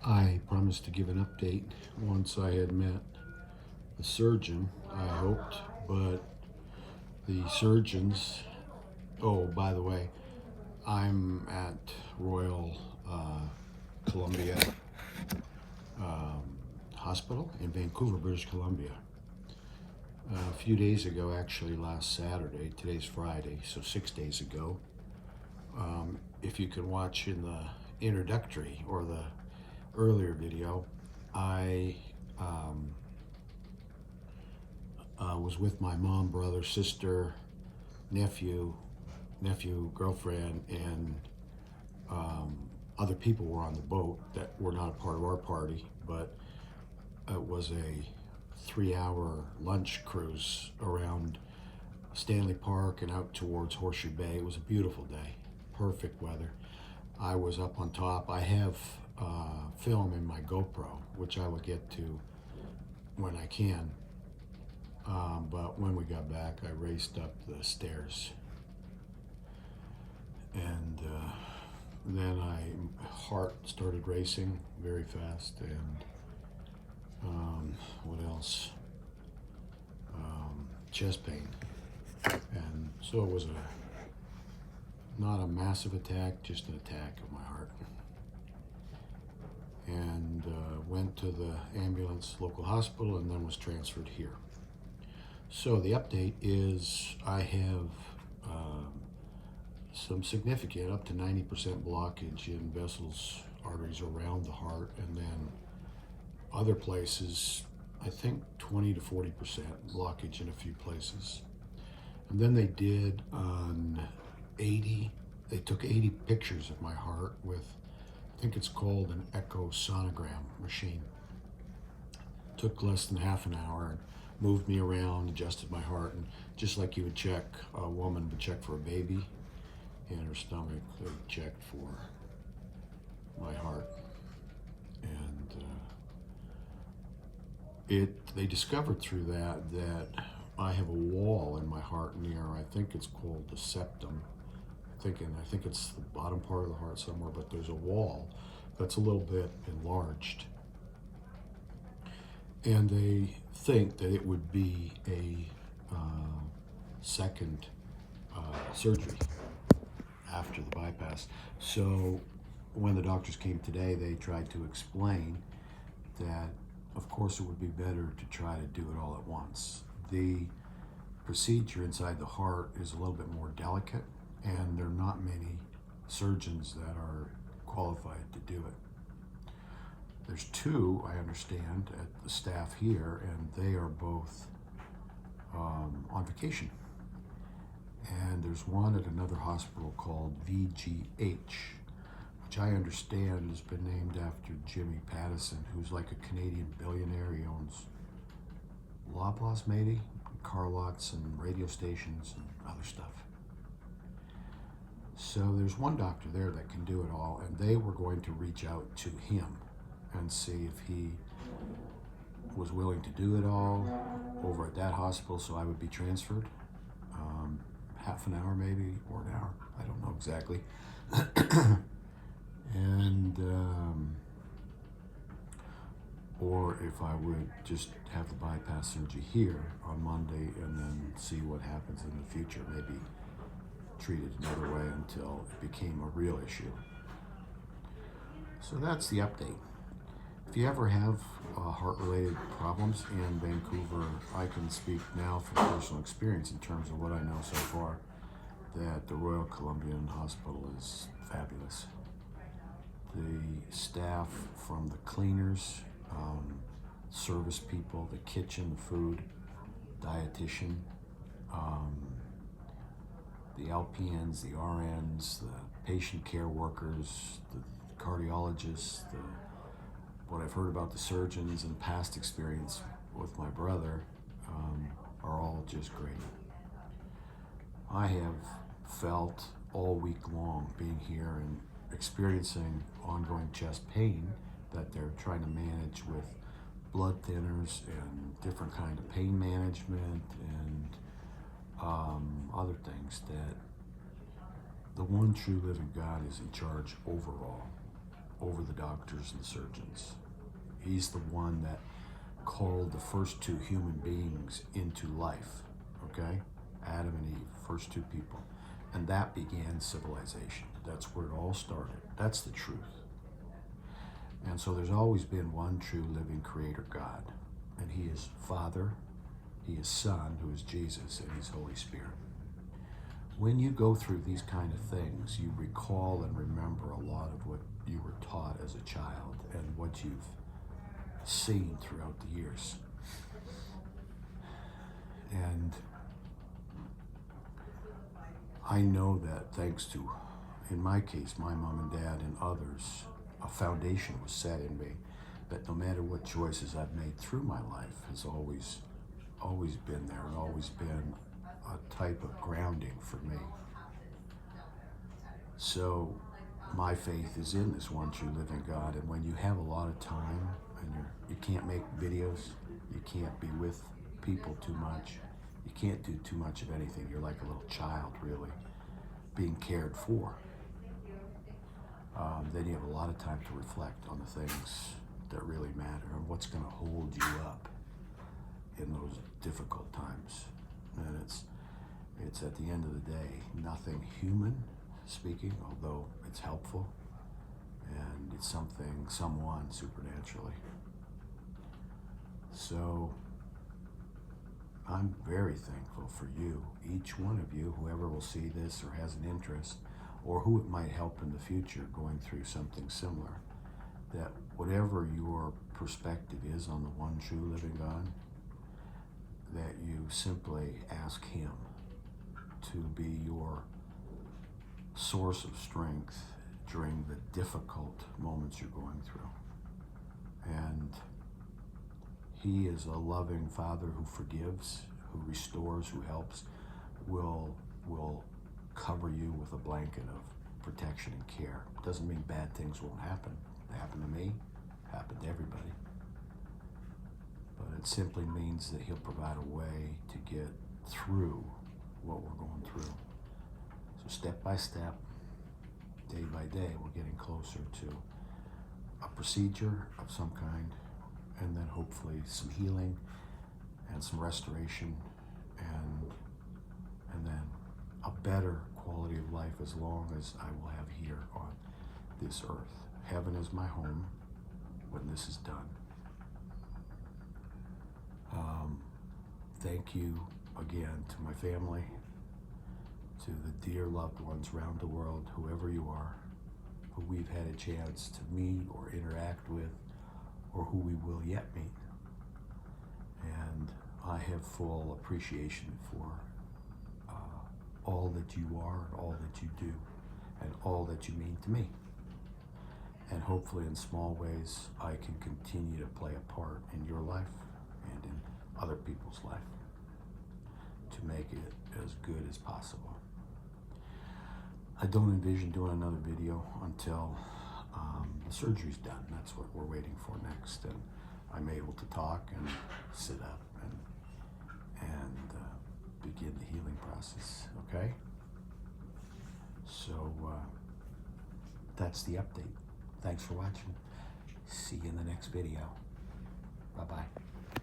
I promised to give an update once I had met the surgeon, I hoped, but the surgeons, oh, by the way, I'm at Royal Columbia Hospital in Vancouver, British Columbia. A few days ago, actually last Saturday, today's Friday, so 6 days ago, if you can watch in the introductory or the earlier video, I was with my mom, brother, sister, nephew, girlfriend, and other people were on the boat that were not a part of our party, but it was a 3-hour lunch cruise around Stanley Park and out towards Horseshoe Bay. It was a beautiful day, perfect weather. I was up on top. I have film in my GoPro, which I will get to when I can. But when we got back, I raced up the stairs, and then my heart started racing very fast, and what else? Chest pain, and so it was not a massive attack, just an attack of my heart. And went to the ambulance, local hospital, and then was transferred here. So the update is I have some significant, up to 90% blockage in vessels, arteries around the heart, and then other places, I think 20 to 40% blockage in a few places. And then they did they took 80 pictures of my heart with, I think it's called an echosonogram machine. Took less than half an hour and moved me around, adjusted my heart, and just like you would check, a woman would check for a baby in her stomach, they checked for my heart. And they discovered through that I have a wall in my heart near, I think it's called the septum. I think it's the bottom part of the heart somewhere, but there's a wall that's a little bit enlarged. And they think that it would be a second surgery after the bypass. So when the doctors came today, they tried to explain that, of course, it would be better to try to do it all at once. The procedure inside the heart is a little bit more delicate, and there are not many surgeons that are qualified to do it. There's two, I understand, at the staff here, and they are both on vacation. And there's one at another hospital called VGH, which I understand has been named after Jimmy Pattison, who's like a Canadian billionaire. He owns Loblaws, maybe, car lots and radio stations and other stuff. So there's one doctor there that can do it all, and they were going to reach out to him and see if he was willing to do it all over at that hospital, so I would be transferred. Half an hour maybe, or an hour, I don't know exactly. And or if I would just have the bypass surgery here on Monday and then see what happens in the future, maybe treat it another way until it became a real issue. So that's the update. If you ever have heart-related problems in Vancouver, I can speak now from personal experience in terms of what I know so far, that the Royal Columbian Hospital is fabulous. The staff, from the cleaners, service people, the kitchen, the food, dietitian, the LPNs, the RNs, the patient care workers, the cardiologists, what I've heard about the surgeons and past experience with my brother are all just great. I have felt all week long being here and experiencing ongoing chest pain that they're trying to manage with blood thinners and different kind of pain management and other things, that the one true living God is in charge overall. over the doctors and the surgeons. He's the one that called the first two human beings into life, okay? Adam and Eve, first two people. And that began civilization. That's where it all started. That's the truth. And so there's always been one true living creator God. And he is Father, he is Son, who is Jesus, and he's Holy Spirit. When you go through these kind of things, you recall and remember a lot of what you were taught as a child and what you've seen throughout the years. And I know that thanks to, in my case, my mom and dad and others, a foundation was set in me that no matter what choices I've made through my life has always been there and always been a type of grounding for me. So my faith is in this one true living God, and when you have a lot of time and you can't make videos, you can't be with people too much, you can't do too much of anything, you're like a little child really being cared for, then you have a lot of time to reflect on the things that really matter and what's going to hold you up in those difficult times. And it's at the end of the day nothing human speaking, although it's helpful, and it's someone supernaturally. So I'm very thankful for you, each one of you, whoever will see this or has an interest, or who it might help in the future going through something similar, that whatever your perspective is on the one true living God, that you simply ask him to be your source of strength during the difficult moments you're going through. And he is a loving Father who forgives, who restores, who helps, will cover you with a blanket of protection and care. Doesn't mean bad things won't happen. They happen to me, happen to everybody. But it simply means that he'll provide a way to get through what we're going through. So step by step, day by day, we're getting closer to a procedure of some kind, and then hopefully some healing and some restoration, and then a better quality of life as long as I will have here on this earth. Heaven is my home when this is done. Thank you again to my family, to the dear loved ones around the world, whoever you are, who we've had a chance to meet or interact with, or who we will yet meet. And I have full appreciation for all that you are, and all that you do, and all that you mean to me. And hopefully in small ways, I can continue to play a part in your life and in other people's life to make it as good as possible. I don't envision doing another video until the surgery's done. That's what we're waiting for next, and I'm able to talk and sit up and begin the healing process, okay? So that's the update. Thanks for watching. See you in the next video. Bye-bye.